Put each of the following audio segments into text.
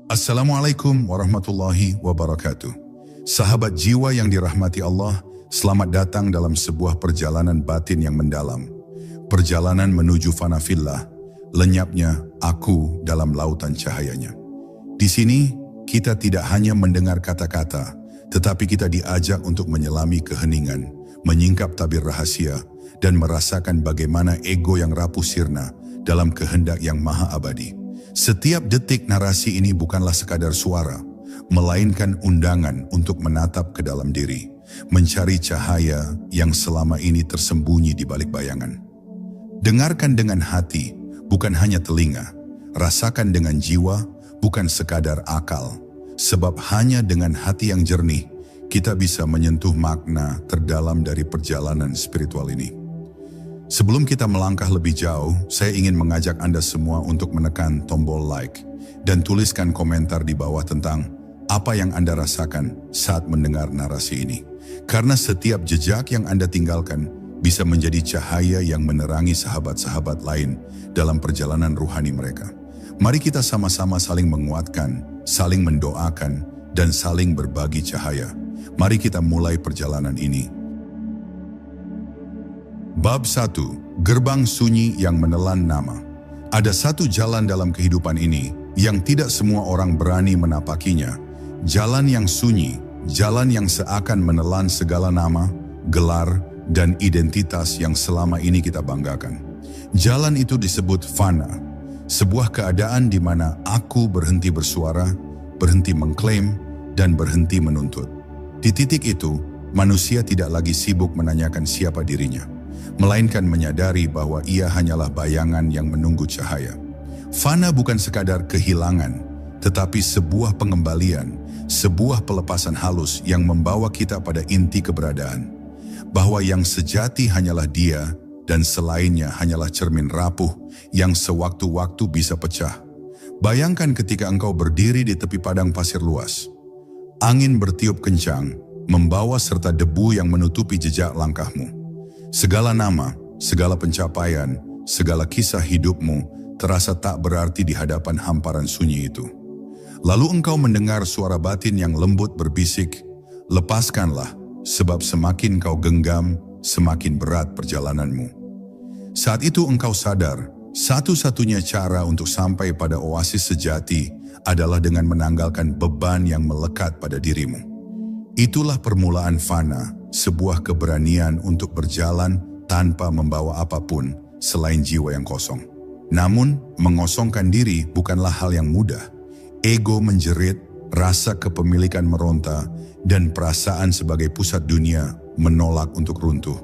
Assalamualaikum warahmatullahi wabarakatuh. Sahabat jiwa yang dirahmati Allah, selamat datang dalam sebuah perjalanan batin yang mendalam. Perjalanan menuju fana fillah, lenyapnya aku dalam lautan cahayanya. Di sini, kita tidak hanya mendengar kata-kata, tetapi kita diajak untuk menyelami keheningan, menyingkap tabir rahasia, dan merasakan bagaimana ego yang rapuh sirna dalam kehendak yang maha abadi. Setiap detik narasi ini bukanlah sekadar suara, melainkan undangan untuk menatap ke dalam diri, mencari cahaya yang selama ini tersembunyi di balik bayangan. Dengarkan dengan hati, bukan hanya telinga. Rasakan dengan jiwa, bukan sekadar akal. Sebab hanya dengan hati yang jernih, kita bisa menyentuh makna terdalam dari perjalanan spiritual ini. Sebelum kita melangkah lebih jauh, saya ingin mengajak Anda semua untuk menekan tombol like dan tuliskan komentar di bawah tentang apa yang Anda rasakan saat mendengar narasi ini. Karena setiap jejak yang Anda tinggalkan bisa menjadi cahaya yang menerangi sahabat-sahabat lain dalam perjalanan ruhani mereka. Mari kita sama-sama saling menguatkan, saling mendoakan, dan saling berbagi cahaya. Mari kita mulai perjalanan ini. Bab 1. Gerbang sunyi yang menelan nama. Ada satu jalan dalam kehidupan ini yang tidak semua orang berani menapakinya. Jalan yang sunyi, jalan yang seakan menelan segala nama, gelar, dan identitas yang selama ini kita banggakan. Jalan itu disebut fana, sebuah keadaan di mana aku berhenti bersuara, berhenti mengklaim, dan berhenti menuntut. Di titik itu, manusia tidak lagi sibuk menanyakan siapa dirinya, melainkan menyadari bahwa ia hanyalah bayangan yang menunggu cahaya. Fana bukan sekadar kehilangan, tetapi sebuah pengembalian, sebuah pelepasan halus yang membawa kita pada inti keberadaan. Bahwa yang sejati hanyalah dia, dan selainnya hanyalah cermin rapuh yang sewaktu-waktu bisa pecah. Bayangkan ketika engkau berdiri di tepi padang pasir luas. Angin bertiup kencang, membawa serta debu yang menutupi jejak langkahmu. Segala nama, segala pencapaian, segala kisah hidupmu terasa tak berarti di hadapan hamparan sunyi itu. Lalu engkau mendengar suara batin yang lembut berbisik, "Lepaskanlah, sebab semakin kau genggam, semakin berat perjalananmu." Saat itu engkau sadar, satu-satunya cara untuk sampai pada oasis sejati adalah dengan menanggalkan beban yang melekat pada dirimu. Itulah permulaan fana, sebuah keberanian untuk berjalan tanpa membawa apapun selain jiwa yang kosong. Namun, mengosongkan diri bukanlah hal yang mudah. Ego menjerit, rasa kepemilikan meronta, dan perasaan sebagai pusat dunia menolak untuk runtuh.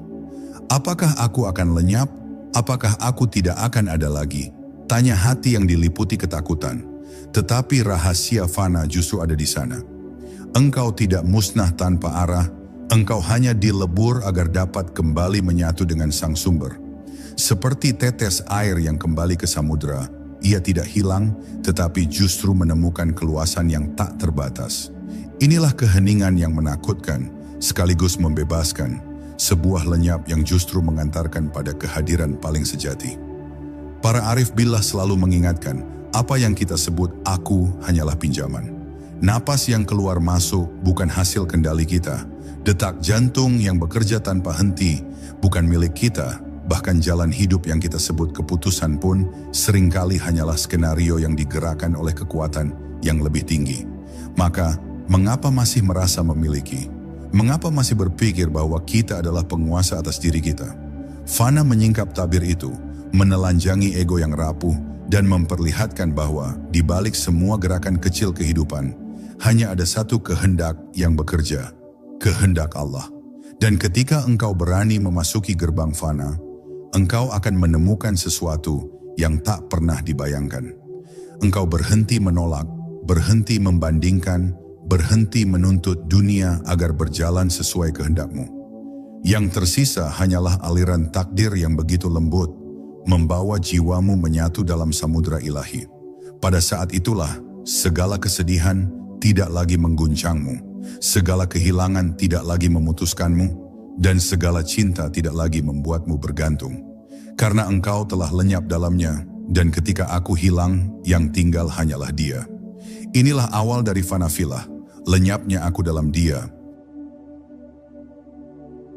Apakah aku akan lenyap? Apakah aku tidak akan ada lagi? Tanya hati yang diliputi ketakutan. Tetapi rahasia fana justru ada di sana. Engkau tidak musnah tanpa arah, engkau hanya dilebur agar dapat kembali menyatu dengan sang sumber. Seperti tetes air yang kembali ke samudera, ia tidak hilang, tetapi justru menemukan keluasan yang tak terbatas. Inilah keheningan yang menakutkan, sekaligus membebaskan, sebuah lenyap yang justru mengantarkan pada kehadiran paling sejati. Para arif billah selalu mengingatkan, apa yang kita sebut aku hanyalah pinjaman. Napas yang keluar masuk bukan hasil kendali kita. Detak jantung yang bekerja tanpa henti bukan milik kita. Bahkan jalan hidup yang kita sebut keputusan pun seringkali hanyalah skenario yang digerakkan oleh kekuatan yang lebih tinggi. Maka, mengapa masih merasa memiliki? Mengapa masih berpikir bahwa kita adalah penguasa atas diri kita? Fana menyingkap tabir itu, menelanjangi ego yang rapuh, dan memperlihatkan bahwa di balik semua gerakan kecil kehidupan, hanya ada satu kehendak yang bekerja, kehendak Allah. Dan ketika engkau berani memasuki gerbang fana, engkau akan menemukan sesuatu yang tak pernah dibayangkan. Engkau berhenti menolak, berhenti membandingkan, berhenti menuntut dunia agar berjalan sesuai kehendakmu. Yang tersisa hanyalah aliran takdir yang begitu lembut, membawa jiwamu menyatu dalam samudera ilahi. Pada saat itulah, segala kesedihan tidak lagi mengguncangmu, segala kehilangan tidak lagi memutuskanmu, dan segala cinta tidak lagi membuatmu bergantung. Karena engkau telah lenyap dalamnya, dan ketika aku hilang, yang tinggal hanyalah dia. Inilah awal dari fanafilah, lenyapnya aku dalam Dia.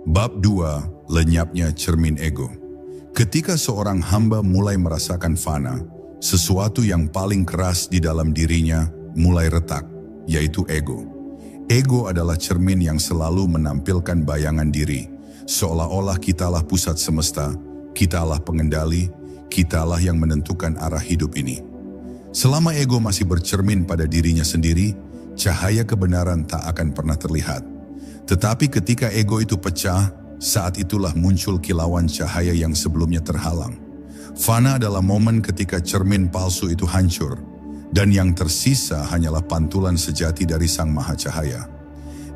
Bab 2, lenyapnya cermin ego. Ketika seorang hamba mulai merasakan fana, sesuatu yang paling keras di dalam dirinya mulai retak, yaitu ego. Ego adalah cermin yang selalu menampilkan bayangan diri, seolah-olah kitalah pusat semesta, kitalah pengendali, kitalah yang menentukan arah hidup ini. Selama ego masih bercermin pada dirinya sendiri, cahaya kebenaran tak akan pernah terlihat. Tetapi ketika ego itu pecah, saat itulah muncul kilauan cahaya yang sebelumnya terhalang. Fana adalah momen ketika cermin palsu itu hancur, dan yang tersisa hanyalah pantulan sejati dari Sang Maha Cahaya.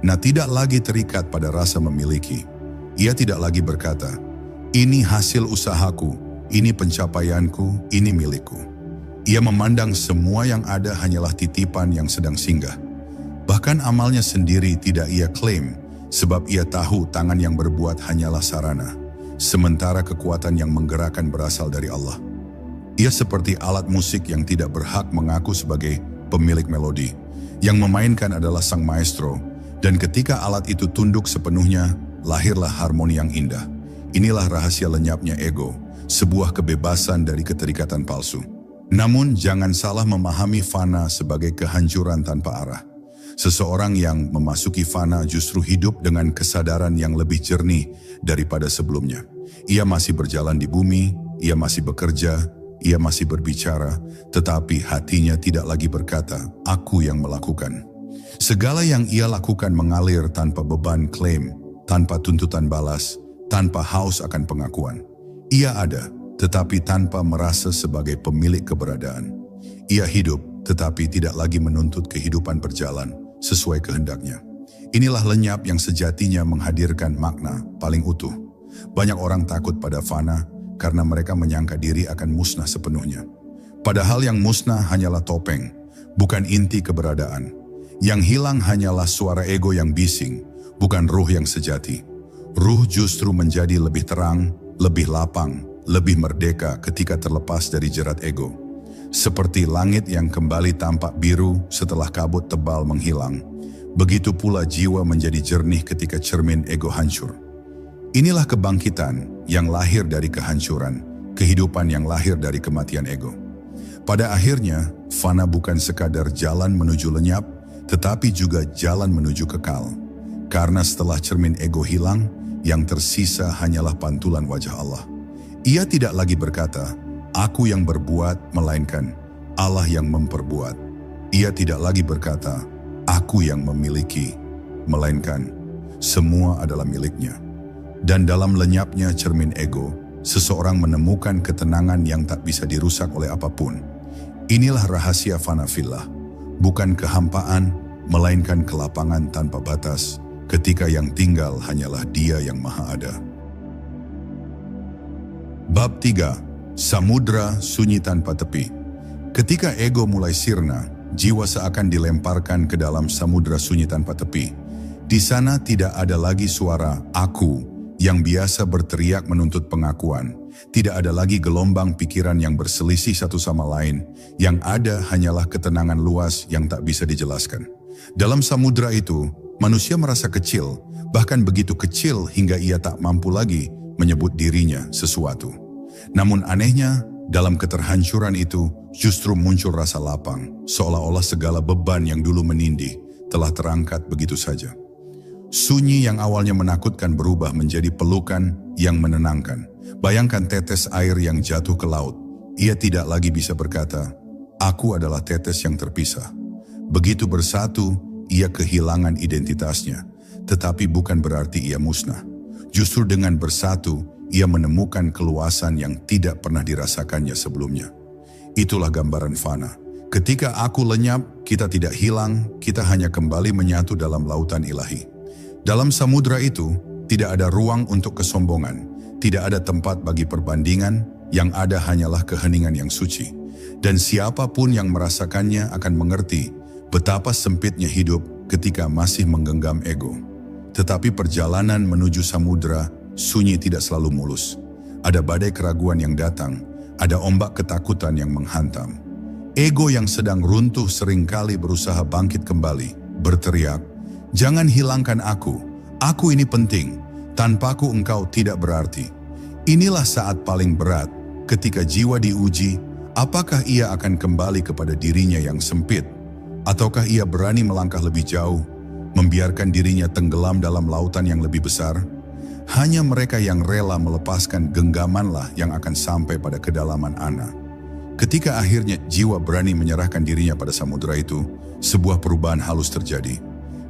Nah, tidak lagi terikat pada rasa memiliki. Ia tidak lagi berkata, ini hasil usahaku, ini pencapaianku, ini milikku. Ia memandang semua yang ada hanyalah titipan yang sedang singgah. Bahkan amalnya sendiri tidak ia klaim, sebab ia tahu tangan yang berbuat hanyalah sarana, sementara kekuatan yang menggerakkan berasal dari Allah. Ia seperti alat musik yang tidak berhak mengaku sebagai pemilik melodi. Yang memainkan adalah sang maestro, dan ketika alat itu tunduk sepenuhnya, lahirlah harmoni yang indah. Inilah rahasia lenyapnya ego, sebuah kebebasan dari keterikatan palsu. Namun jangan salah memahami fana sebagai kehancuran tanpa arah. Seseorang yang memasuki fana justru hidup dengan kesadaran yang lebih jernih daripada sebelumnya. Ia masih berjalan di bumi, ia masih bekerja, ia masih berbicara, tetapi hatinya tidak lagi berkata, aku yang melakukan. Segala yang ia lakukan mengalir tanpa beban klaim, tanpa tuntutan balas, tanpa haus akan pengakuan. Ia ada, tetapi tanpa merasa sebagai pemilik keberadaan. Ia hidup, tetapi tidak lagi menuntut kehidupan berjalan sesuai kehendaknya. Inilah lenyap yang sejatinya menghadirkan makna paling utuh. Banyak orang takut pada fana karena mereka menyangka diri akan musnah sepenuhnya. Padahal yang musnah hanyalah topeng, bukan inti keberadaan. Yang hilang hanyalah suara ego yang bising, bukan ruh yang sejati. Ruh justru menjadi lebih terang, lebih lapang, lebih merdeka ketika terlepas dari jerat ego. Seperti langit yang kembali tampak biru setelah kabut tebal menghilang, begitu pula jiwa menjadi jernih ketika cermin ego hancur. Inilah kebangkitan yang lahir dari kehancuran, kehidupan yang lahir dari kematian ego. Pada akhirnya, fana bukan sekadar jalan menuju lenyap, tetapi juga jalan menuju kekal. Karena setelah cermin ego hilang, yang tersisa hanyalah pantulan wajah Allah. Ia tidak lagi berkata, aku yang berbuat, melainkan Allah yang memperbuat. Ia tidak lagi berkata, aku yang memiliki, melainkan semua adalah miliknya. Dan dalam lenyapnya cermin ego, seseorang menemukan ketenangan yang tak bisa dirusak oleh apapun. Inilah rahasia fana fillah, bukan kehampaan, melainkan kelapangan tanpa batas, ketika yang tinggal hanyalah Dia yang Maha Ada. Bab 3, Samudra Sunyi Tanpa Tepi. Ketika ego mulai sirna, jiwa seakan dilemparkan ke dalam samudra sunyi tanpa tepi. Di sana tidak ada lagi suara aku yang biasa berteriak menuntut pengakuan. Tidak ada lagi gelombang pikiran yang berselisih satu sama lain. Yang ada hanyalah ketenangan luas yang tak bisa dijelaskan. Dalam samudra itu, manusia merasa kecil, bahkan begitu kecil hingga ia tak mampu lagi menyebut dirinya sesuatu. Namun anehnya, dalam keterhancuran itu justru muncul rasa lapang, seolah-olah segala beban yang dulu menindih telah terangkat begitu saja. Sunyi yang awalnya menakutkan berubah menjadi pelukan yang menenangkan. Bayangkan tetes air yang jatuh ke laut. Ia tidak lagi bisa berkata, aku adalah tetes yang terpisah. Begitu bersatu, ia kehilangan identitasnya. Tetapi bukan berarti ia musnah. Justru dengan bersatu, ia menemukan keluasan yang tidak pernah dirasakannya sebelumnya. Itulah gambaran fana. Ketika aku lenyap, kita tidak hilang, kita hanya kembali menyatu dalam lautan ilahi. Dalam samudra itu, tidak ada ruang untuk kesombongan, tidak ada tempat bagi perbandingan, yang ada hanyalah keheningan yang suci. Dan siapapun yang merasakannya akan mengerti betapa sempitnya hidup ketika masih menggenggam ego. Tetapi perjalanan menuju samudra sunyi tidak selalu mulus. Ada badai keraguan yang datang, ada ombak ketakutan yang menghantam. Ego yang sedang runtuh seringkali berusaha bangkit kembali, berteriak, "Jangan hilangkan aku ini penting, tanpaku engkau tidak berarti." Inilah saat paling berat, ketika jiwa diuji, apakah ia akan kembali kepada dirinya yang sempit, ataukah ia berani melangkah lebih jauh, membiarkan dirinya tenggelam dalam lautan yang lebih besar? Hanya mereka yang rela melepaskan genggamanlah yang akan sampai pada kedalaman Ana. Ketika akhirnya jiwa berani menyerahkan dirinya pada samudera itu, sebuah perubahan halus terjadi.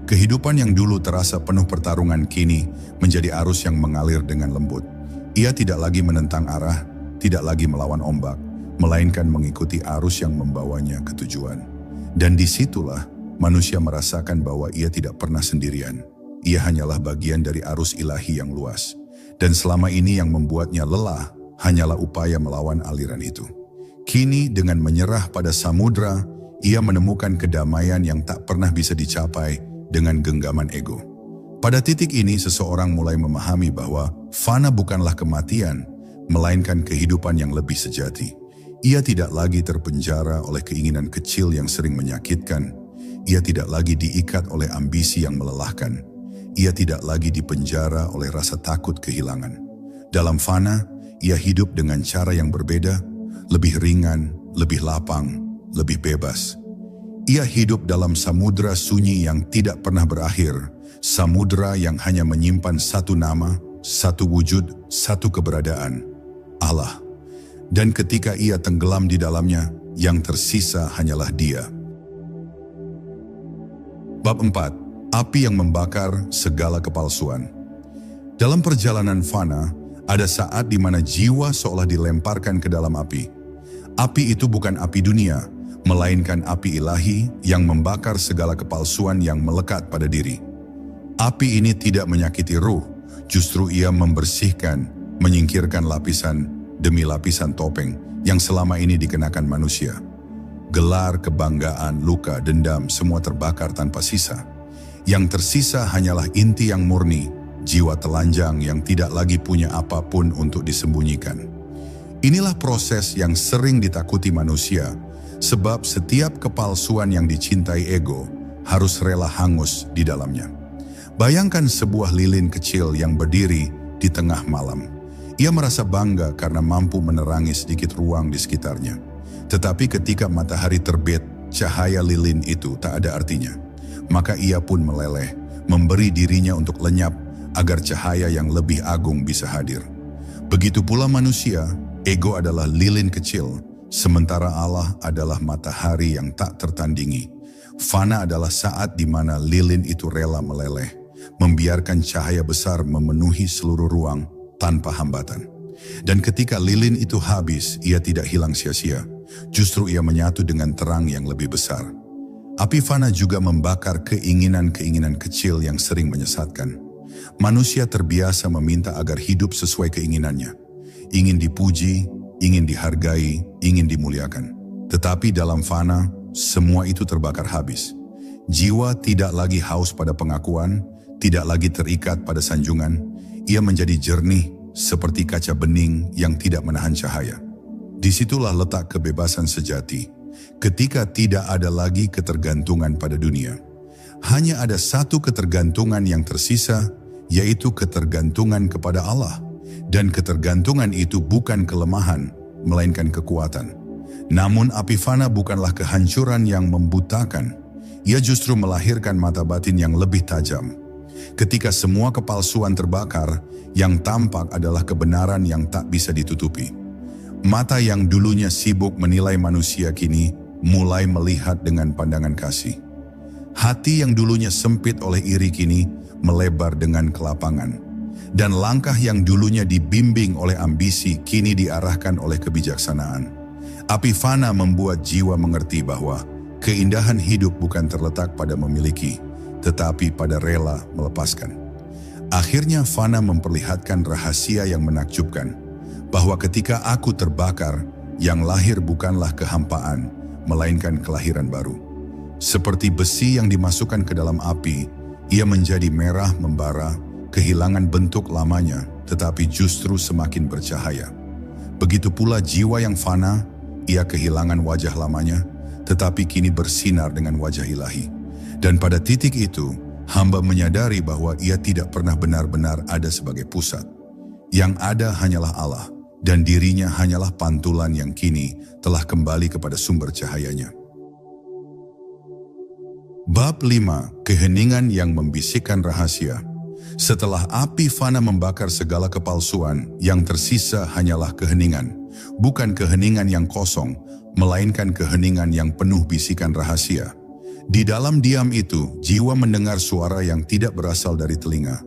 Kehidupan yang dulu terasa penuh pertarungan kini menjadi arus yang mengalir dengan lembut. Ia tidak lagi menentang arah, tidak lagi melawan ombak, melainkan mengikuti arus yang membawanya ke tujuan. Dan disitulah manusia merasakan bahwa ia tidak pernah sendirian. Ia hanyalah bagian dari arus ilahi yang luas. Dan selama ini yang membuatnya lelah hanyalah upaya melawan aliran itu. Kini dengan menyerah pada samudra, ia menemukan kedamaian yang tak pernah bisa dicapai dengan genggaman ego. Pada titik ini seseorang mulai memahami bahwa fana bukanlah kematian, melainkan kehidupan yang lebih sejati. Ia tidak lagi terpenjara oleh keinginan kecil yang sering menyakitkan. Ia tidak lagi diikat oleh ambisi yang melelahkan. Ia tidak lagi dipenjara oleh rasa takut kehilangan. Dalam fana, ia hidup dengan cara yang berbeda, lebih ringan, lebih lapang, lebih bebas. Ia hidup dalam samudra sunyi yang tidak pernah berakhir, samudra yang hanya menyimpan satu nama, satu wujud, satu keberadaan, Allah. Dan ketika ia tenggelam di dalamnya, yang tersisa hanyalah Dia. Bab 4. Api yang membakar segala kepalsuan. Dalam perjalanan fana, ada saat di mana jiwa seolah dilemparkan ke dalam api. Api itu bukan api dunia, melainkan api ilahi yang membakar segala kepalsuan yang melekat pada diri. Api ini tidak menyakiti ruh, justru ia membersihkan, menyingkirkan lapisan demi lapisan topeng yang selama ini dikenakan manusia. Gelar, kebanggaan, luka, dendam, semua terbakar tanpa sisa. Yang tersisa hanyalah inti yang murni, jiwa telanjang yang tidak lagi punya apapun untuk disembunyikan. Inilah proses yang sering ditakuti manusia, sebab setiap kepalsuan yang dicintai ego harus rela hangus di dalamnya. Bayangkan sebuah lilin kecil yang berdiri di tengah malam. Ia merasa bangga karena mampu menerangi sedikit ruang di sekitarnya. Tetapi ketika matahari terbit, cahaya lilin itu tak ada artinya. Maka ia pun meleleh, memberi dirinya untuk lenyap agar cahaya yang lebih agung bisa hadir. Begitu pula manusia, ego adalah lilin kecil, sementara Allah adalah matahari yang tak tertandingi. Fana adalah saat di mana lilin itu rela meleleh, membiarkan cahaya besar memenuhi seluruh ruang tanpa hambatan. Dan ketika lilin itu habis, ia tidak hilang sia-sia. Justru ia menyatu dengan terang yang lebih besar. Api fana juga membakar keinginan-keinginan kecil yang sering menyesatkan. Manusia terbiasa meminta agar hidup sesuai keinginannya. Ingin dipuji, ingin dihargai, ingin dimuliakan. Tetapi dalam fana, semua itu terbakar habis. Jiwa tidak lagi haus pada pengakuan, tidak lagi terikat pada sanjungan. Ia menjadi jernih seperti kaca bening yang tidak menahan cahaya. Disitulah letak kebebasan sejati, ketika tidak ada lagi ketergantungan pada dunia. Hanya ada satu ketergantungan yang tersisa, yaitu ketergantungan kepada Allah. Dan ketergantungan itu bukan kelemahan, melainkan kekuatan. Namun api fana bukanlah kehancuran yang membutakan. Ia justru melahirkan mata batin yang lebih tajam. Ketika semua kepalsuan terbakar, yang tampak adalah kebenaran yang tak bisa ditutupi. Mata yang dulunya sibuk menilai manusia kini mulai melihat dengan pandangan kasih. Hati yang dulunya sempit oleh iri kini melebar dengan kelapangan. Dan langkah yang dulunya dibimbing oleh ambisi kini diarahkan oleh kebijaksanaan. Api fana membuat jiwa mengerti bahwa keindahan hidup bukan terletak pada memiliki, tetapi pada rela melepaskan. Akhirnya fana memperlihatkan rahasia yang menakjubkan, bahwa ketika aku terbakar, yang lahir bukanlah kehampaan, melainkan kelahiran baru. Seperti besi yang dimasukkan ke dalam api, ia menjadi merah membara, kehilangan bentuk lamanya, tetapi justru semakin bercahaya. Begitu pula jiwa yang fana, Ia kehilangan wajah lamanya, tetapi kini bersinar dengan wajah ilahi. Dan pada titik itu, hamba menyadari bahwa ia tidak pernah benar-benar ada sebagai pusat. Yang ada hanyalah Allah, dan dirinya hanyalah pantulan yang kini telah kembali kepada sumber cahayanya. Bab 5. Keheningan yang membisikkan rahasia. Setelah api fana membakar segala kepalsuan, yang tersisa hanyalah keheningan. Bukan keheningan yang kosong, melainkan keheningan yang penuh bisikan rahasia. Di dalam diam itu, jiwa mendengar suara yang tidak berasal dari telinga,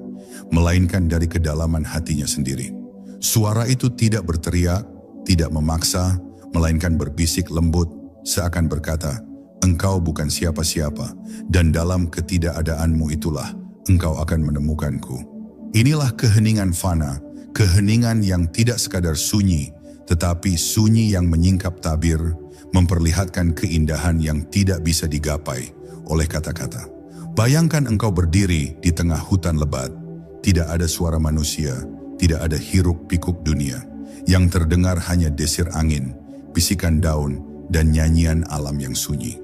melainkan dari kedalaman hatinya sendiri. Suara itu tidak berteriak, tidak memaksa, melainkan berbisik lembut, seakan berkata, "Engkau bukan siapa-siapa, dan dalam ketidakadaanmu itulah engkau akan menemukanku." Inilah keheningan fana, keheningan yang tidak sekadar sunyi, tetapi sunyi yang menyingkap tabir, memperlihatkan keindahan yang tidak bisa digapai oleh kata-kata. Bayangkan engkau berdiri di tengah hutan lebat, tidak ada suara manusia, tidak ada hiruk-pikuk dunia. Yang terdengar hanya desir angin, bisikan daun, dan nyanyian alam yang sunyi.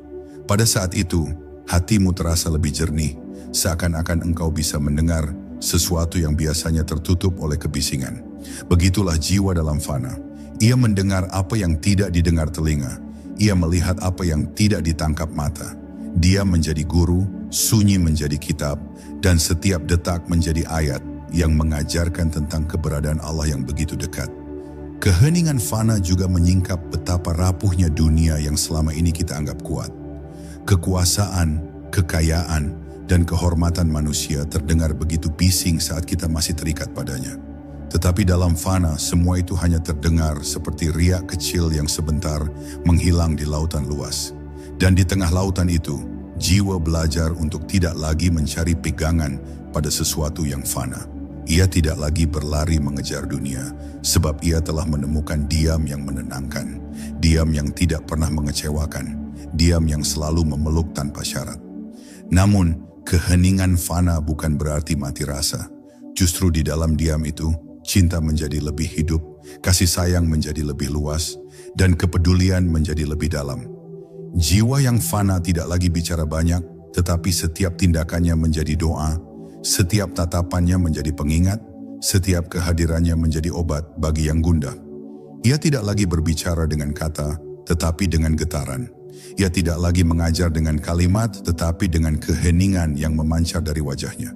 Pada saat itu, hatimu terasa lebih jernih, seakan-akan engkau bisa mendengar sesuatu yang biasanya tertutup oleh kebisingan. Begitulah jiwa dalam fana. Ia mendengar apa yang tidak didengar telinga. Ia melihat apa yang tidak ditangkap mata. Dia menjadi guru, sunyi menjadi kitab, dan setiap detak menjadi ayat yang mengajarkan tentang keberadaan Allah yang begitu dekat. Keheningan fana juga menyingkap betapa rapuhnya dunia yang selama ini kita anggap kuat. Kekuasaan, kekayaan, dan kehormatan manusia terdengar begitu bising saat kita masih terikat padanya. Tetapi dalam fana, semua itu hanya terdengar seperti riak kecil yang sebentar menghilang di lautan luas. Dan di tengah lautan itu, jiwa belajar untuk tidak lagi mencari pegangan pada sesuatu yang fana. Ia tidak lagi berlari mengejar dunia, sebab ia telah menemukan diam yang menenangkan, diam yang tidak pernah mengecewakan, diam yang selalu memeluk tanpa syarat. Namun, keheningan fana bukan berarti mati rasa. Justru di dalam diam itu, cinta menjadi lebih hidup, kasih sayang menjadi lebih luas, dan kepedulian menjadi lebih dalam. Jiwa yang fana tidak lagi bicara banyak, tetapi setiap tindakannya menjadi doa, setiap tatapannya menjadi pengingat, setiap kehadirannya menjadi obat bagi yang gundah. Ia tidak lagi berbicara dengan kata, tetapi dengan getaran. Ia tidak lagi mengajar dengan kalimat, tetapi dengan keheningan yang memancar dari wajahnya.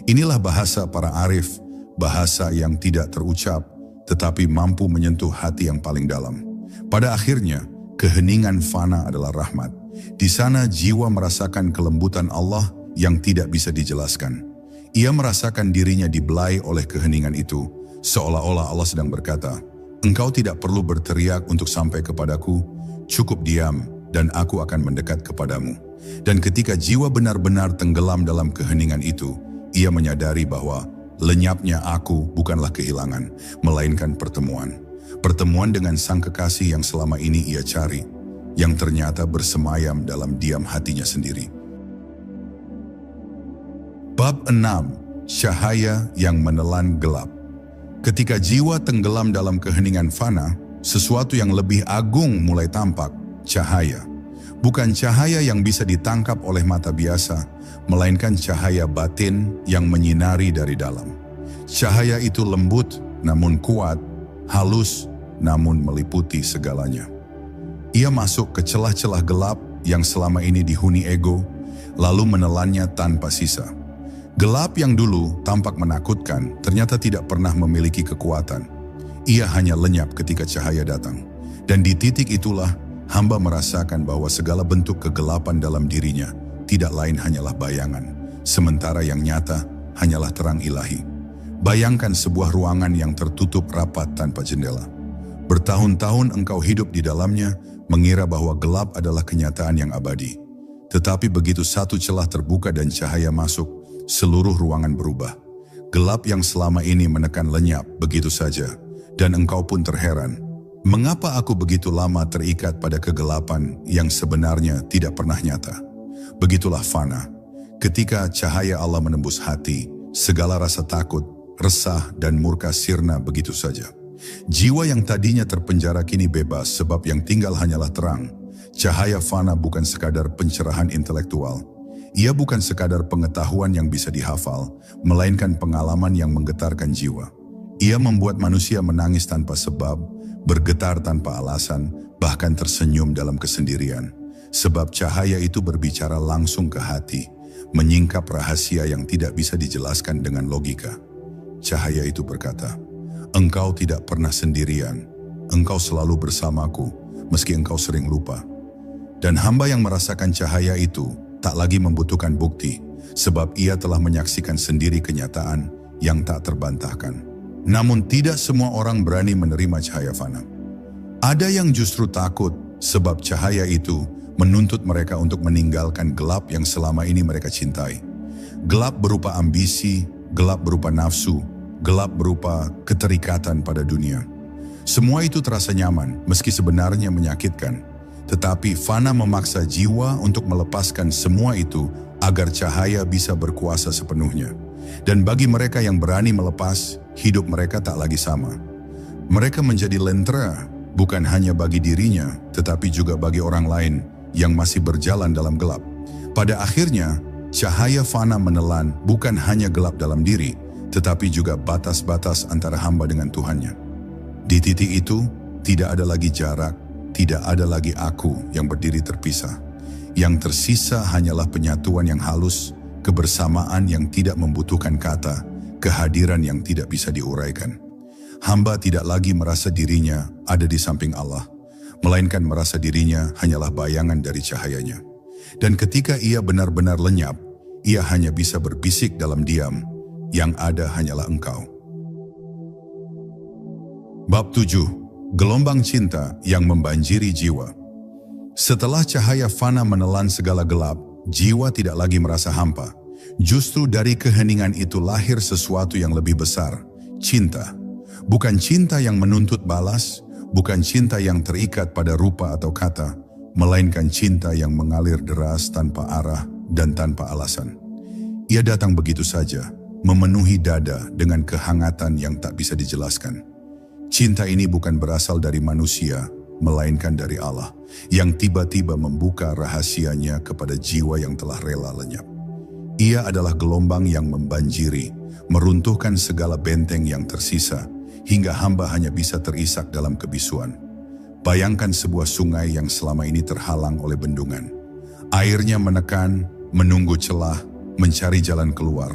Inilah bahasa para arif, bahasa yang tidak terucap, tetapi mampu menyentuh hati yang paling dalam. Pada akhirnya, keheningan fana adalah rahmat. Di sana jiwa merasakan kelembutan Allah yang tidak bisa dijelaskan. Ia merasakan dirinya dibelai oleh keheningan itu, seolah-olah Allah sedang berkata, "Engkau tidak perlu berteriak untuk sampai kepadaku, cukup diam dan aku akan mendekat kepadamu." Dan ketika jiwa benar-benar tenggelam dalam keheningan itu, ia menyadari bahwa lenyapnya aku bukanlah kehilangan, melainkan pertemuan. Pertemuan dengan sang kekasih yang selama ini ia cari, yang ternyata bersemayam dalam diam hatinya sendiri. Bab 6. Cahaya yang menelan gelap. Ketika jiwa tenggelam dalam keheningan fana, sesuatu yang lebih agung mulai tampak, cahaya. Bukan cahaya yang bisa ditangkap oleh mata biasa, melainkan cahaya batin yang menyinari dari dalam. Cahaya itu lembut namun kuat, halus namun meliputi segalanya. Ia masuk ke celah-celah gelap yang selama ini dihuni ego, lalu menelannya tanpa sisa. Gelap yang dulu tampak menakutkan, ternyata tidak pernah memiliki kekuatan. Ia hanya lenyap ketika cahaya datang. Dan di titik itulah, hamba merasakan bahwa segala bentuk kegelapan dalam dirinya tidak lain hanyalah bayangan, sementara yang nyata hanyalah terang ilahi. Bayangkan sebuah ruangan yang tertutup rapat tanpa jendela. Bertahun-tahun engkau hidup di dalamnya, mengira bahwa gelap adalah kenyataan yang abadi. Tetapi begitu satu celah terbuka dan cahaya masuk, seluruh ruangan berubah. Gelap yang selama ini menekan lenyap begitu saja, dan engkau pun terheran. Mengapa aku begitu lama terikat pada kegelapan yang sebenarnya tidak pernah nyata? Begitulah fana. Ketika cahaya Allah menembus hati, segala rasa takut, resah, dan murka sirna begitu saja. Jiwa yang tadinya terpenjara kini bebas sebab yang tinggal hanyalah terang. Cahaya fana bukan sekadar pencerahan intelektual. Ia bukan sekadar pengetahuan yang bisa dihafal, melainkan pengalaman yang menggetarkan jiwa. Ia membuat manusia menangis tanpa sebab, bergetar tanpa alasan, bahkan tersenyum dalam kesendirian. Sebab cahaya itu berbicara langsung ke hati, menyingkap rahasia yang tidak bisa dijelaskan dengan logika. Cahaya itu berkata, "Engkau tidak pernah sendirian, engkau selalu bersamaku, meski engkau sering lupa." Dan hamba yang merasakan cahaya itu tak lagi membutuhkan bukti, sebab ia telah menyaksikan sendiri kenyataan yang tak terbantahkan. Namun tidak semua orang berani menerima cahaya fana. Ada yang justru takut, sebab cahaya itu menuntut mereka untuk meninggalkan gelap yang selama ini mereka cintai. Gelap berupa ambisi, gelap berupa nafsu, gelap berupa keterikatan pada dunia. Semua itu terasa nyaman, meski sebenarnya menyakitkan. Tetapi fana memaksa jiwa untuk melepaskan semua itu agar cahaya bisa berkuasa sepenuhnya. Dan bagi mereka yang berani melepas, hidup mereka tak lagi sama. Mereka menjadi lentera, bukan hanya bagi dirinya, tetapi juga bagi orang lain yang masih berjalan dalam gelap. Pada akhirnya, cahaya fana menelan bukan hanya gelap dalam diri, tetapi juga batas-batas antara hamba dengan Tuhannya. Di titik itu, tidak ada lagi jarak, tidak ada lagi aku yang berdiri terpisah. Yang tersisa hanyalah penyatuan yang halus, kebersamaan yang tidak membutuhkan kata, kehadiran yang tidak bisa diuraikan. Hamba tidak lagi merasa dirinya ada di samping Allah, melainkan merasa dirinya hanyalah bayangan dari cahayanya. Dan ketika ia benar-benar lenyap, ia hanya bisa berbisik dalam diam, yang ada hanyalah engkau. Bab 7. Gelombang cinta yang membanjiri jiwa. Setelah cahaya fana menelan segala gelap, jiwa tidak lagi merasa hampa. Justru dari keheningan itu lahir sesuatu yang lebih besar, cinta. Bukan cinta yang menuntut balas, bukan cinta yang terikat pada rupa atau kata, melainkan cinta yang mengalir deras tanpa arah dan tanpa alasan. Ia datang begitu saja, memenuhi dada dengan kehangatan yang tak bisa dijelaskan. Cinta ini bukan berasal dari manusia, melainkan dari Allah, yang tiba-tiba membuka rahasianya kepada jiwa yang telah rela lenyap. Ia adalah gelombang yang membanjiri, meruntuhkan segala benteng yang tersisa, hingga hamba hanya bisa terisak dalam kebisuan. Bayangkan sebuah sungai yang selama ini terhalang oleh bendungan. Airnya menekan, menunggu celah, mencari jalan keluar.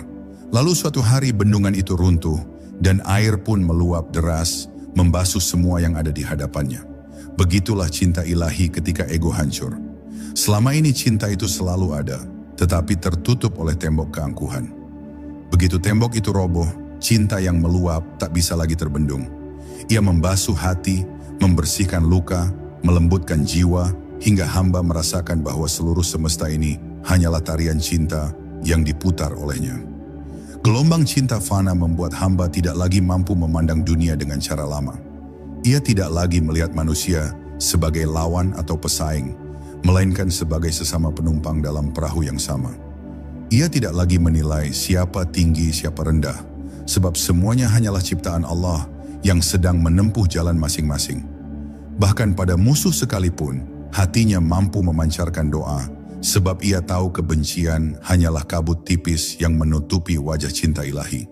Lalu suatu hari bendungan itu runtuh, dan air pun meluap deras, membasuh semua yang ada di hadapannya. Begitulah cinta ilahi ketika ego hancur. Selama ini cinta itu selalu ada, tetapi tertutup oleh tembok keangkuhan. Begitu tembok itu roboh, cinta yang meluap tak bisa lagi terbendung. Ia membasuh hati, membersihkan luka, melembutkan jiwa, hingga hamba merasakan bahwa seluruh semesta ini hanyalah tarian cinta yang diputar olehnya. Gelombang cinta fana membuat hamba tidak lagi mampu memandang dunia dengan cara lama. Ia tidak lagi melihat manusia sebagai lawan atau pesaing, melainkan sebagai sesama penumpang dalam perahu yang sama. Ia tidak lagi menilai siapa tinggi, siapa rendah, sebab semuanya hanyalah ciptaan Allah yang sedang menempuh jalan masing-masing. Bahkan pada musuh sekalipun, hatinya mampu memancarkan doa, sebab ia tahu kebencian hanyalah kabut tipis yang menutupi wajah cinta ilahi.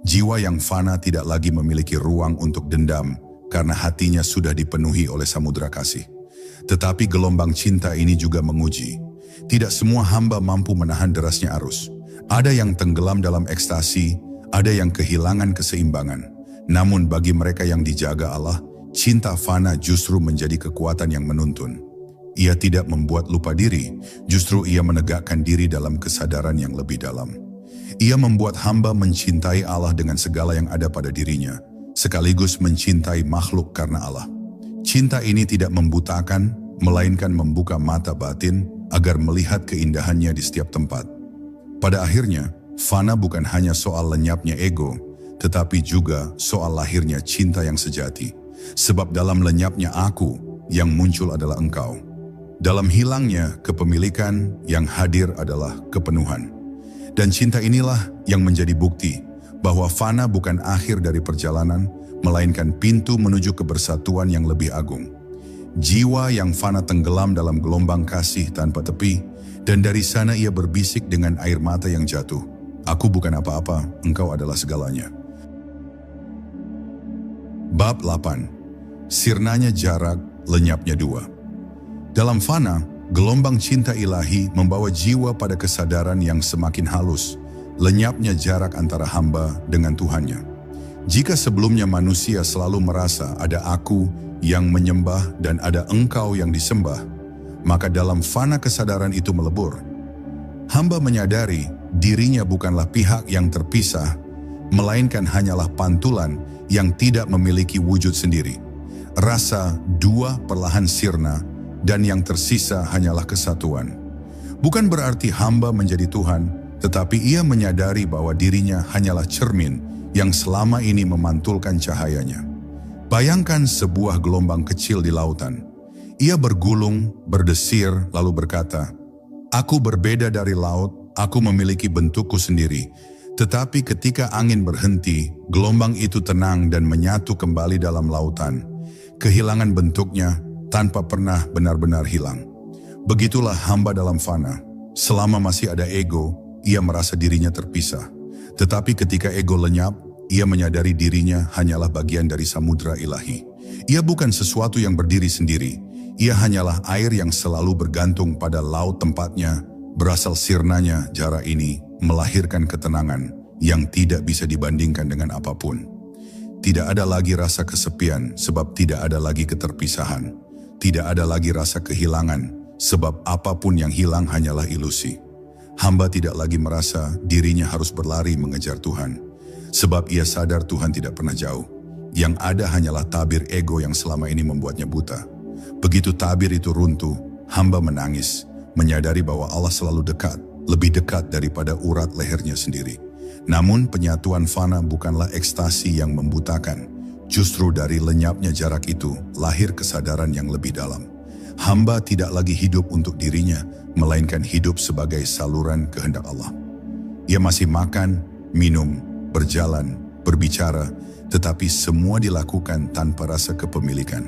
Jiwa yang fana tidak lagi memiliki ruang untuk dendam, karena hatinya sudah dipenuhi oleh samudera kasih. Tetapi gelombang cinta ini juga menguji. Tidak semua hamba mampu menahan derasnya arus. Ada yang tenggelam dalam ekstasi, ada yang kehilangan keseimbangan. Namun bagi mereka yang dijaga Allah, cinta fana justru menjadi kekuatan yang menuntun. Ia tidak membuat lupa diri, justru ia menegakkan diri dalam kesadaran yang lebih dalam. Ia membuat hamba mencintai Allah dengan segala yang ada pada dirinya, sekaligus mencintai makhluk karena Allah. Cinta ini tidak membutakan, melainkan membuka mata batin agar melihat keindahannya di setiap tempat. Pada akhirnya, fana bukan hanya soal lenyapnya ego, tetapi juga soal lahirnya cinta yang sejati. Sebab dalam lenyapnya aku, yang muncul adalah engkau. Dalam hilangnya kepemilikan, yang hadir adalah kepenuhan. Dan cinta inilah yang menjadi bukti bahwa fana bukan akhir dari perjalanan, melainkan pintu menuju kebersatuan yang lebih agung. Jiwa yang fana tenggelam dalam gelombang kasih tanpa tepi, dan dari sana ia berbisik dengan air mata yang jatuh, "Aku bukan apa-apa, engkau adalah segalanya." Bab 8. Sirnanya jarak, lenyapnya dua. Dalam fana, gelombang cinta ilahi membawa jiwa pada kesadaran yang semakin halus, lenyapnya jarak antara hamba dengan Tuhannya. Jika sebelumnya manusia selalu merasa ada aku yang menyembah dan ada engkau yang disembah, maka dalam fana kesadaran itu melebur. Hamba menyadari dirinya bukanlah pihak yang terpisah, melainkan hanyalah pantulan yang tidak memiliki wujud sendiri. Rasa dua perlahan sirna dan yang tersisa hanyalah kesatuan. Bukan berarti hamba menjadi Tuhan, tetapi ia menyadari bahwa dirinya hanyalah cermin yang selama ini memantulkan cahayanya. Bayangkan sebuah gelombang kecil di lautan. Ia bergulung, berdesir, lalu berkata, "Aku berbeda dari laut, aku memiliki bentukku sendiri." Tetapi ketika angin berhenti, gelombang itu tenang dan menyatu kembali dalam lautan. Kehilangan bentuknya tanpa pernah benar-benar hilang. Begitulah hamba dalam fana. Selama masih ada ego, ia merasa dirinya terpisah. Tetapi ketika ego lenyap, ia menyadari dirinya hanyalah bagian dari samudra ilahi. Ia bukan sesuatu yang berdiri sendiri. Ia hanyalah air yang selalu bergantung pada laut tempatnya. Berasal sirnanya jarak ini melahirkan ketenangan yang tidak bisa dibandingkan dengan apapun. Tidak ada lagi rasa kesepian sebab tidak ada lagi keterpisahan. Tidak ada lagi rasa kehilangan sebab apapun yang hilang hanyalah ilusi. Hamba tidak lagi merasa dirinya harus berlari mengejar Tuhan, sebab ia sadar Tuhan tidak pernah jauh. Yang ada hanyalah tabir ego yang selama ini membuatnya buta. Begitu tabir itu runtuh, hamba menangis, menyadari bahwa Allah selalu dekat, lebih dekat daripada urat lehernya sendiri. Namun penyatuan fana bukanlah ekstasi yang membutakan. Justru dari lenyapnya jarak itu, lahir kesadaran yang lebih dalam. Hamba tidak lagi hidup untuk dirinya, melainkan hidup sebagai saluran kehendak Allah. Ia masih makan, minum, berjalan, berbicara, tetapi semua dilakukan tanpa rasa kepemilikan.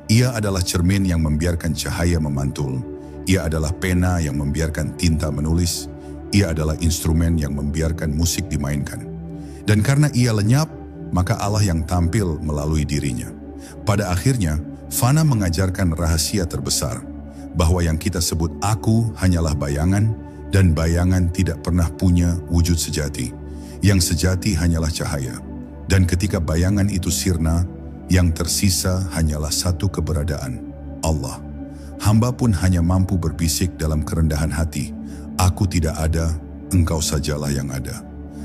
Ia adalah cermin yang membiarkan cahaya memantul. Ia adalah pena yang membiarkan tinta menulis. Ia adalah instrumen yang membiarkan musik dimainkan. Dan karena ia lenyap, maka Allah yang tampil melalui dirinya. Pada akhirnya, fana mengajarkan rahasia terbesar, bahwa yang kita sebut aku hanyalah bayangan, dan bayangan tidak pernah punya wujud sejati. Yang sejati hanyalah cahaya. Dan ketika bayangan itu sirna, yang tersisa hanyalah satu keberadaan, Allah. Hamba pun hanya mampu berbisik dalam kerendahan hati, "Aku tidak ada, engkau sajalah yang ada.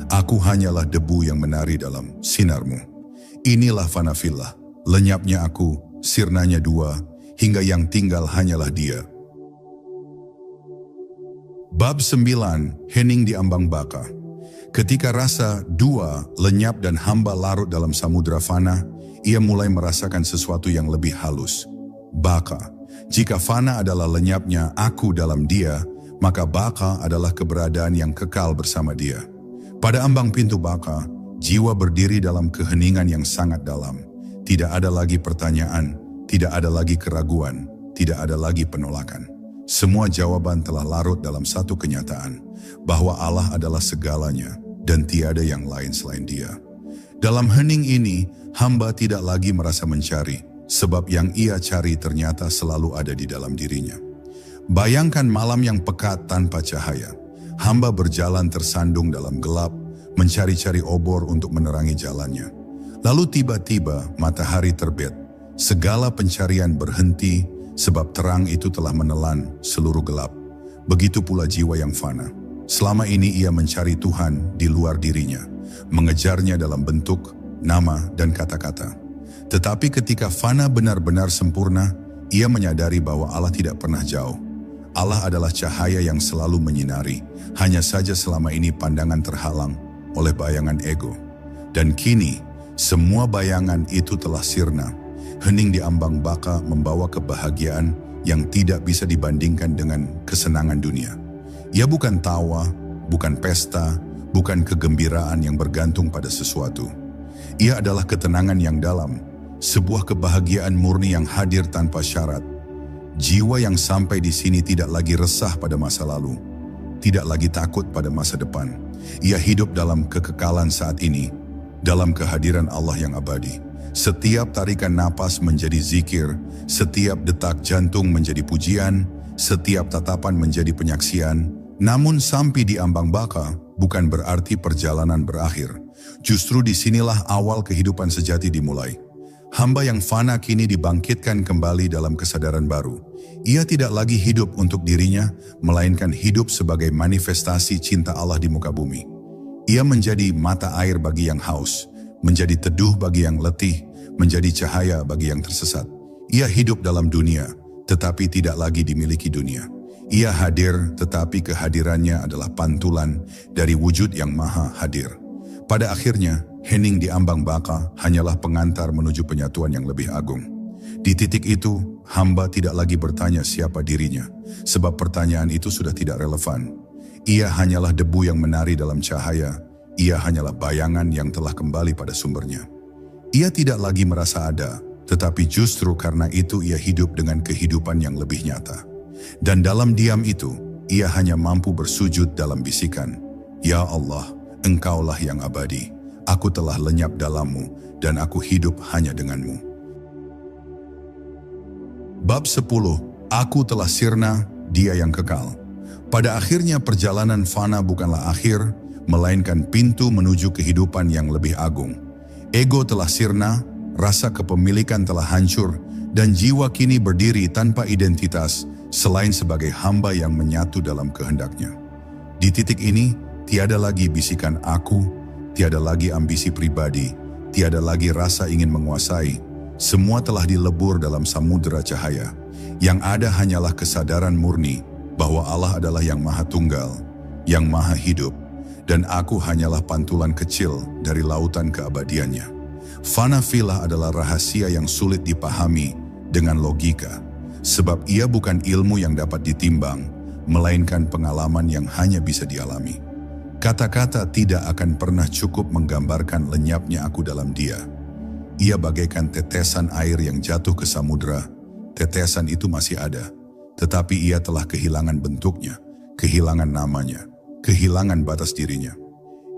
Aku hanyalah debu yang menari dalam sinarmu." Inilah fana fillah, lenyapnya aku, sirnanya dua, hingga yang tinggal hanyalah dia. Bab 9, hening di ambang baka. Ketika rasa dua lenyap dan hamba larut dalam samudra fana, ia mulai merasakan sesuatu yang lebih halus. Baka. Jika fana adalah lenyapnya aku dalam dia, maka baka adalah keberadaan yang kekal bersama dia. Pada ambang pintu baka, jiwa berdiri dalam keheningan yang sangat dalam. Tidak ada lagi pertanyaan, tidak ada lagi keraguan, tidak ada lagi penolakan. Semua jawaban telah larut dalam satu kenyataan, bahwa Allah adalah segalanya dan tiada yang lain selain dia. Dalam hening ini, hamba tidak lagi merasa mencari, sebab yang ia cari ternyata selalu ada di dalam dirinya. Bayangkan malam yang pekat tanpa cahaya. Hamba berjalan tersandung dalam gelap, mencari-cari obor untuk menerangi jalannya. Lalu tiba-tiba matahari terbit. Segala pencarian berhenti, sebab terang itu telah menelan seluruh gelap. Begitu pula jiwa yang fana. Selama ini ia mencari Tuhan di luar dirinya, mengejarnya dalam bentuk, nama, dan kata-kata. Tetapi ketika fana benar-benar sempurna, ia menyadari bahwa Allah tidak pernah jauh. Allah adalah cahaya yang selalu menyinari, hanya saja selama ini pandangan terhalang oleh bayangan ego. Dan kini, semua bayangan itu telah sirna. Hening di ambang baka membawa kebahagiaan yang tidak bisa dibandingkan dengan kesenangan dunia. Ia bukan tawa, bukan pesta, bukan kegembiraan yang bergantung pada sesuatu. Ia adalah ketenangan yang dalam, sebuah kebahagiaan murni yang hadir tanpa syarat. Jiwa yang sampai di sini tidak lagi resah pada masa lalu, tidak lagi takut pada masa depan. Ia hidup dalam kekekalan saat ini, dalam kehadiran Allah yang abadi. Setiap tarikan napas menjadi zikir, setiap detak jantung menjadi pujian, setiap tatapan menjadi penyaksian. Namun sampai di ambang baka bukan berarti perjalanan berakhir. Justru disinilah awal kehidupan sejati dimulai. Hamba yang fana kini dibangkitkan kembali dalam kesadaran baru. Ia tidak lagi hidup untuk dirinya, melainkan hidup sebagai manifestasi cinta Allah di muka bumi. Ia menjadi mata air bagi yang haus, menjadi teduh bagi yang letih, menjadi cahaya bagi yang tersesat. Ia hidup dalam dunia, tetapi tidak lagi dimiliki dunia. Ia hadir, tetapi kehadirannya adalah pantulan dari wujud yang maha hadir. Pada akhirnya, hening di ambang baka hanyalah pengantar menuju penyatuan yang lebih agung. Di titik itu, hamba tidak lagi bertanya siapa dirinya, sebab pertanyaan itu sudah tidak relevan. Ia hanyalah debu yang menari dalam cahaya, ia hanyalah bayangan yang telah kembali pada sumbernya. Ia tidak lagi merasa ada, tetapi justru karena itu ia hidup dengan kehidupan yang lebih nyata. Dan dalam diam itu, ia hanya mampu bersujud dalam bisikan, "Ya Allah, Engkaulah yang abadi, aku telah lenyap dalammu dan aku hidup hanya denganmu." Bab 10. Aku telah sirna, dia yang kekal. Pada akhirnya perjalanan fana bukanlah akhir, melainkan pintu menuju kehidupan yang lebih agung. Ego telah sirna, rasa kepemilikan telah hancur, dan jiwa kini berdiri tanpa identitas, selain sebagai hamba yang menyatu dalam kehendaknya. Di titik ini, tiada lagi bisikan aku, tiada lagi ambisi pribadi, tiada lagi rasa ingin menguasai. Semua telah dilebur dalam samudera cahaya. Yang ada hanyalah kesadaran murni bahwa Allah adalah yang maha tunggal, yang maha hidup, dan aku hanyalah pantulan kecil dari lautan keabadiannya. Fana filah adalah rahasia yang sulit dipahami dengan logika, sebab ia bukan ilmu yang dapat ditimbang, melainkan pengalaman yang hanya bisa dialami. Kata-kata tidak akan pernah cukup menggambarkan lenyapnya aku dalam dia. Ia bagaikan tetesan air yang jatuh ke samudera. Tetesan itu masih ada, tetapi ia telah kehilangan bentuknya, kehilangan namanya, kehilangan batas dirinya.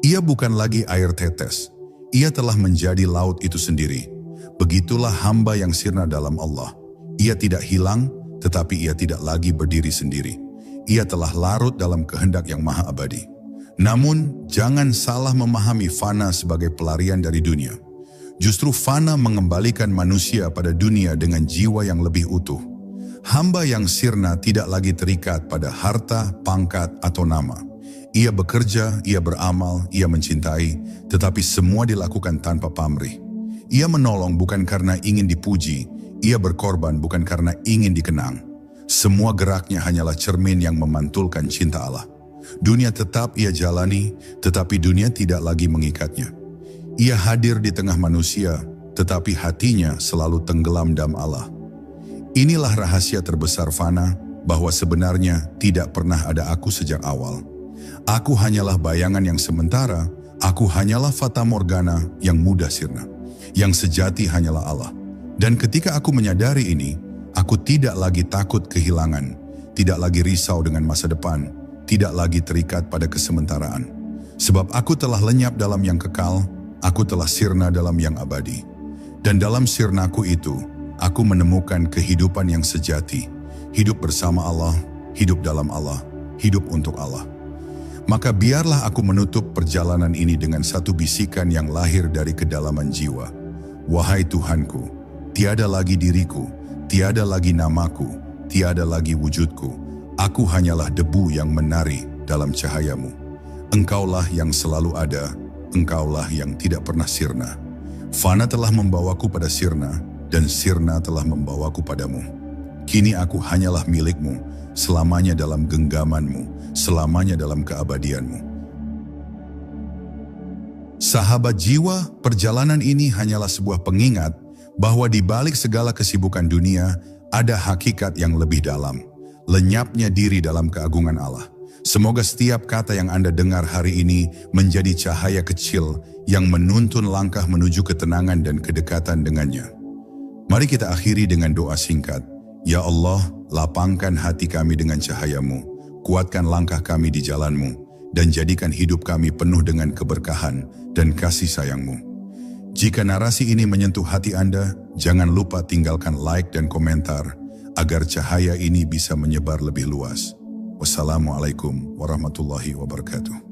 Ia bukan lagi air tetes, ia telah menjadi laut itu sendiri. Begitulah hamba yang sirna dalam Allah. Ia tidak hilang, tetapi ia tidak lagi berdiri sendiri. Ia telah larut dalam kehendak yang maha abadi. Namun, jangan salah memahami fana sebagai pelarian dari dunia. Justru fana mengembalikan manusia pada dunia dengan jiwa yang lebih utuh. Hamba yang sirna tidak lagi terikat pada harta, pangkat, atau nama. Ia bekerja, ia beramal, ia mencintai, tetapi semua dilakukan tanpa pamrih. Ia menolong bukan karena ingin dipuji, ia berkorban bukan karena ingin dikenang. Semua geraknya hanyalah cermin yang memantulkan cinta Allah. Dunia tetap ia jalani, tetapi dunia tidak lagi mengikatnya. Ia hadir di tengah manusia, tetapi hatinya selalu tenggelam dalam Allah. Inilah rahasia terbesar fana, bahwa sebenarnya tidak pernah ada aku sejak awal. Aku hanyalah bayangan yang sementara, aku hanyalah fata morgana yang mudah sirna. Yang sejati hanyalah Allah. Dan ketika aku menyadari ini, aku tidak lagi takut kehilangan, tidak lagi risau dengan masa depan, tidak lagi terikat pada kesementaraan. Sebab aku telah lenyap dalam yang kekal, aku telah sirna dalam yang abadi. Dan dalam sirnaku itu, aku menemukan kehidupan yang sejati. Hidup bersama Allah, hidup dalam Allah, hidup untuk Allah. Maka biarlah aku menutup perjalanan ini dengan satu bisikan yang lahir dari kedalaman jiwa. Wahai Tuhanku, tiada lagi diriku, tiada lagi namaku, tiada lagi wujudku. Aku hanyalah debu yang menari dalam cahayamu. Engkaulah yang selalu ada, Engkaulah yang tidak pernah sirna. Fana telah membawaku pada sirna, dan sirna telah membawaku padamu. Kini aku hanyalah milikmu, selamanya dalam genggamanmu, selamanya dalam keabadianmu. Sahabat jiwa, perjalanan ini hanyalah sebuah pengingat bahwa di balik segala kesibukan dunia, ada hakikat yang lebih dalam, lenyapnya diri dalam keagungan Allah. Semoga setiap kata yang Anda dengar hari ini menjadi cahaya kecil yang menuntun langkah menuju ketenangan dan kedekatan dengannya. Mari kita akhiri dengan doa singkat. Ya Allah, lapangkan hati kami dengan cahaya-Mu, kuatkan langkah kami di jalan-Mu, dan jadikan hidup kami penuh dengan keberkahan dan kasih sayang-Mu. Jika narasi ini menyentuh hati Anda, jangan lupa tinggalkan like dan komentar agar cahaya ini bisa menyebar lebih luas. Wassalamualaikum warahmatullahi wabarakatuh.